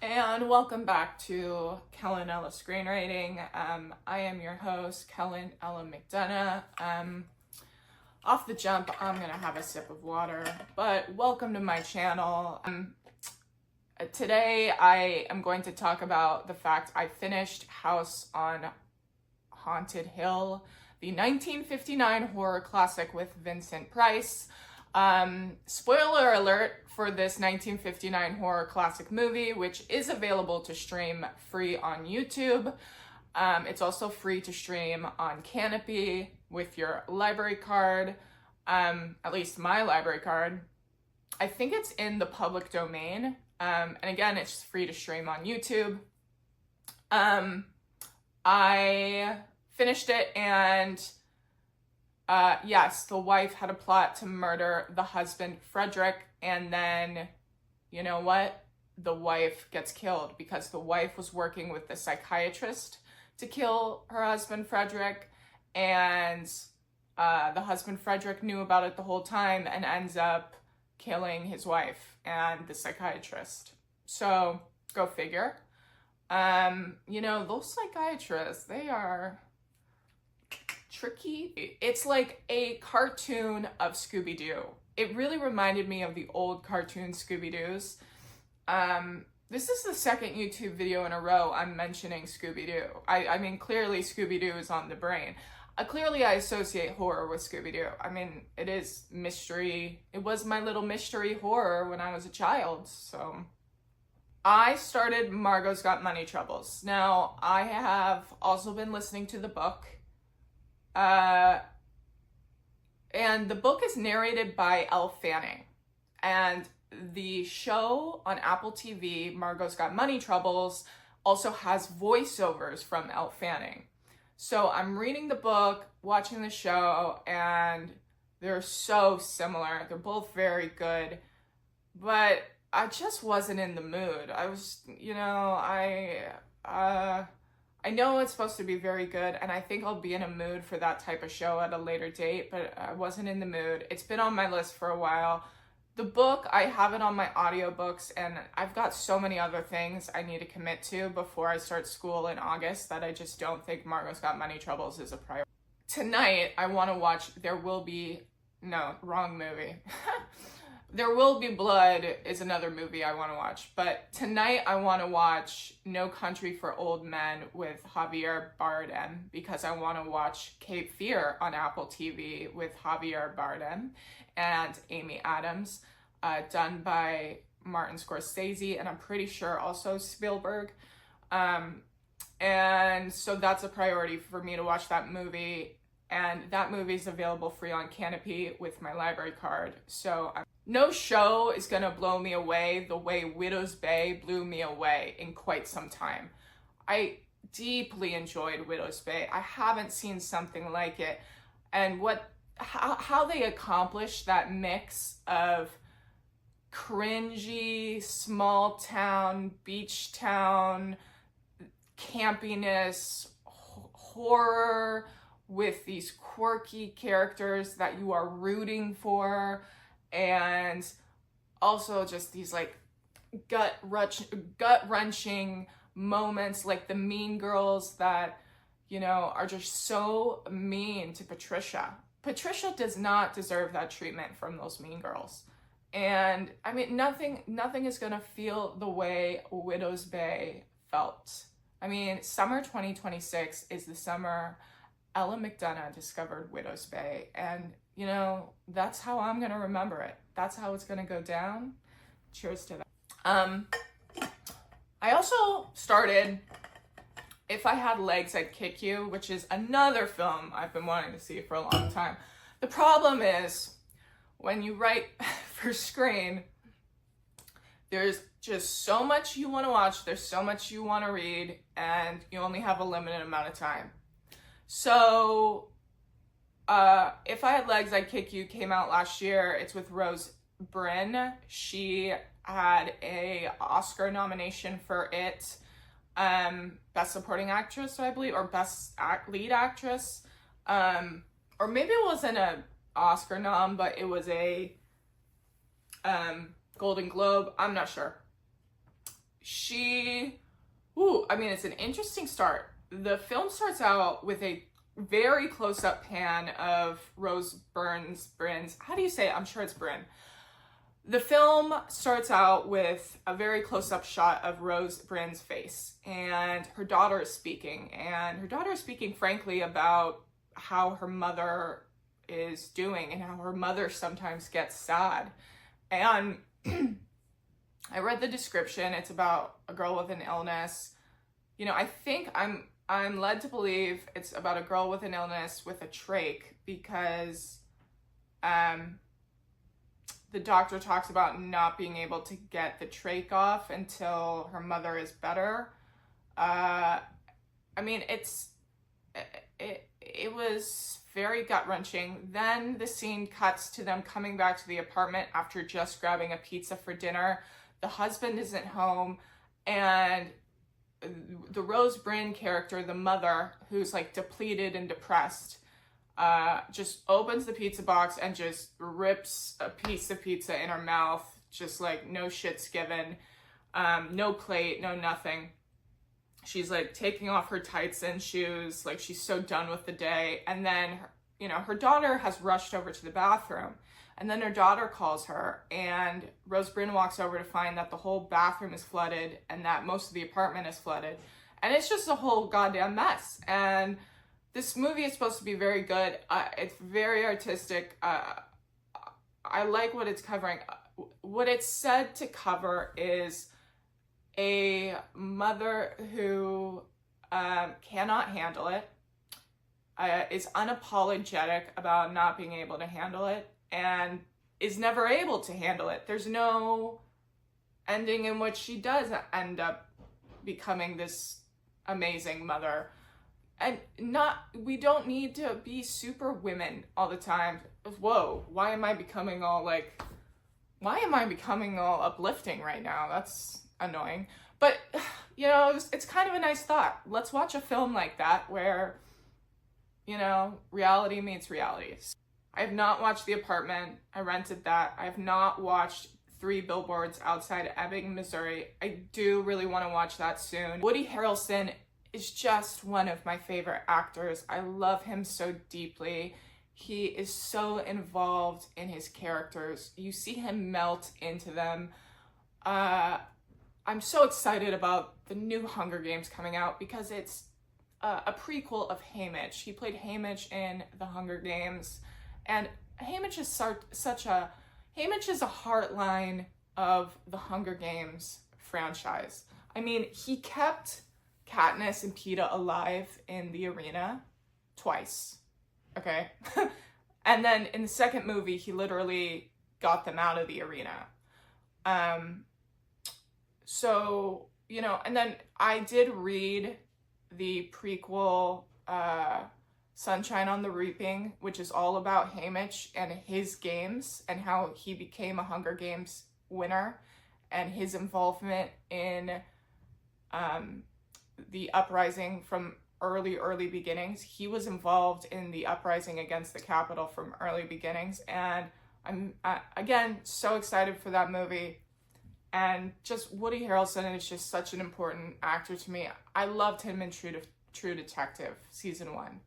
And welcome back to Kellanella Screenwriting. I am your host, Kellanella McDonough. Off the jump, I'm gonna have a sip of water, but welcome to my channel. Today I am going to talk about the fact I finished House on Haunted Hill, the 1959 horror classic with Vincent Price. Spoiler alert for this 1959 horror classic movie, which is available to stream free on YouTube. It's also free to stream on Canopy with your library card, at least my library card. I think it's in the public domain, and again, it's free to stream on YouTube. I finished it, and yes, the wife had a plot to murder the husband, Frederick, and then, you know what? The wife gets killed because the wife was working with the psychiatrist to kill her husband, Frederick, and the husband, Frederick, knew about it the whole time and ends up killing his wife and the psychiatrist. So, go figure. You know, those psychiatrists, they are tricky. It's like a cartoon of Scooby-Doo. It really reminded me of the old cartoon Scooby-Doos. This is the second YouTube video in a row I'm mentioning Scooby-Doo. I mean, clearly Scooby-Doo is on the brain. Clearly I associate horror with Scooby-Doo. I mean, it is mystery. It was my little mystery horror when I was a child, so. I started Margot's Got Money Troubles. Now, I have also been listening to the book. And the book is narrated by Elle Fanning. And the show on Apple TV, Margot's Got Money Troubles, also has voiceovers from Elle Fanning. So I'm reading the book, watching the show, and they're so similar. They're both very good. But I just wasn't in the mood. I was, you know, I know it's supposed to be very good, and I think I'll be in a mood for that type of show at a later date, but I wasn't in the mood. It's been on my list for a while. The book, I have it on my audiobooks, and I've got so many other things I need to commit to before I start school in August that I just don't think Margot's Got Money Troubles is a priority. Tonight, I want to watch There Will Be Blood is another movie I want to watch. But tonight I want to watch No Country for Old Men with Javier Bardem because I want to watch Cape Fear on Apple TV with Javier Bardem and Amy Adams, done by Martin Scorsese, and I'm pretty sure also Spielberg. And so that's a priority for me to watch that movie. And that movie is available free on Canopy with my library card. So no show is gonna blow me away the way Widow's Bay blew me away in quite some time. I deeply enjoyed Widow's Bay. I haven't seen something like it. And how they accomplished that mix of cringy, small town, beach town, campiness, horror, with these quirky characters that you are rooting for, and also just these like gut-wrenching moments, like the mean girls that, you know, are just so mean to Patricia. Patricia does not deserve that treatment from those mean girls. And I mean, nothing is gonna feel the way Widow's Bay felt. I mean, summer 2026 is the summer Ella McDonough discovered Widow's Bay, and, you know, that's how I'm gonna remember it. That's how it's gonna go down. Cheers to that. I also started If I Had Legs, I'd Kick You, which is another film I've been wanting to see for a long time. The problem is, when you write for screen, there's just so much you want to watch, there's so much you want to read, and you only have a limited amount of time. So, If I Had Legs, I'd Kick You came out last year. It's with Rose Byrne. She had a Oscar nomination for it. Best Supporting Actress, I believe, or Best Lead Actress. Or maybe it wasn't an Oscar nom, but it was a Golden Globe. I'm not sure. it's an interesting start. The film starts out with a very close-up pan of Rose Byrne's, how do you say it? I'm sure it's Bryn. The film starts out with a very close-up shot of Rose Byrne's face, and her daughter is speaking, frankly about how her mother is doing and how her mother sometimes gets sad. And I read the description. It's about a girl with an illness. I think I'm led to believe it's about a girl with an illness with a trach, because the doctor talks about not being able to get the trach off until her mother is better. It was very gut-wrenching. Then the scene cuts to them coming back to the apartment after just grabbing a pizza for dinner. The husband isn't home, and the Rose Byrne character, the mother, who's like depleted and depressed, just opens the pizza box and just rips a piece of pizza in her mouth, just like no shits given, no plate, no nothing. She's like taking off her tights and shoes, like she's so done with the day. And then, her daughter has rushed over to the bathroom, and then her daughter calls her, and Rose Byrne walks over to find that the whole bathroom is flooded and that most of the apartment is flooded. And it's just a whole goddamn mess. And this movie is supposed to be very good. It's very artistic. I like what it's covering. What it's said to cover is a mother who cannot handle it, is unapologetic about not being able to handle it, and is never able to handle it. There's no ending in which she does end up becoming this amazing mother. And we don't need to be super women all the time. Whoa, why am I becoming all uplifting right now? That's annoying. But, it's kind of a nice thought. Let's watch a film like that where, reality meets reality. I have not watched The Apartment. I rented that. I have not watched 3 Billboards Outside Ebbing, Missouri. I do really want to watch that soon. Woody Harrelson is just one of my favorite actors. I love him so deeply. He is so involved in his characters. You see him melt into them. I'm so excited about the new Hunger Games coming out because it's a prequel of Haymitch. He played Haymitch in the Hunger Games, and Haymitch is Haymitch is a heartline of the Hunger Games franchise. He kept Katniss and Peeta alive in the arena twice, okay? And then in the second movie, he literally got them out of the arena. And then I did read the prequel, Sunshine on the Reaping, which is all about Haymitch and his games and how he became a Hunger Games winner and his involvement in the uprising from early beginnings. He was involved in the uprising against the Capitol from early beginnings, and I'm again so excited for that movie. And just Woody Harrelson is just such an important actor to me. I loved him in True Detective season 1.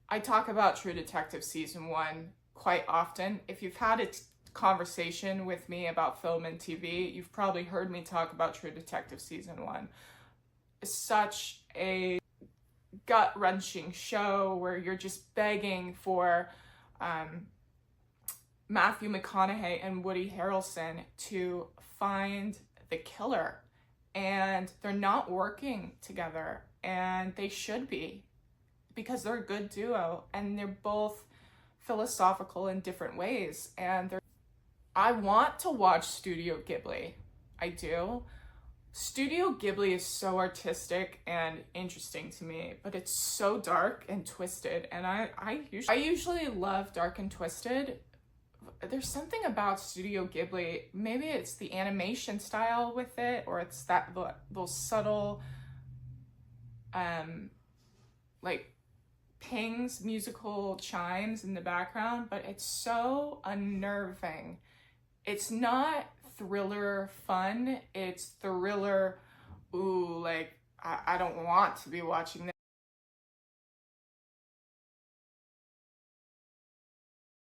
I talk about True Detective season 1 quite often. If you've had a conversation with me about film and TV, you've probably heard me talk about True Detective season 1. It's such a gut-wrenching show where you're just begging for Matthew McConaughey and Woody Harrelson to find the killer, and they're not working together, and they should be, because they're a good duo and they're both philosophical in different ways. And I want to watch Studio Ghibli. I do. Studio Ghibli is so artistic and interesting to me, but it's so dark and twisted, and I usually love dark and twisted. There's something about Studio Ghibli, maybe it's the animation style with it, or it's those subtle like pings, musical chimes in the background, but it's so unnerving. It's not thriller fun, it's thriller ooh, like, I don't want to be watching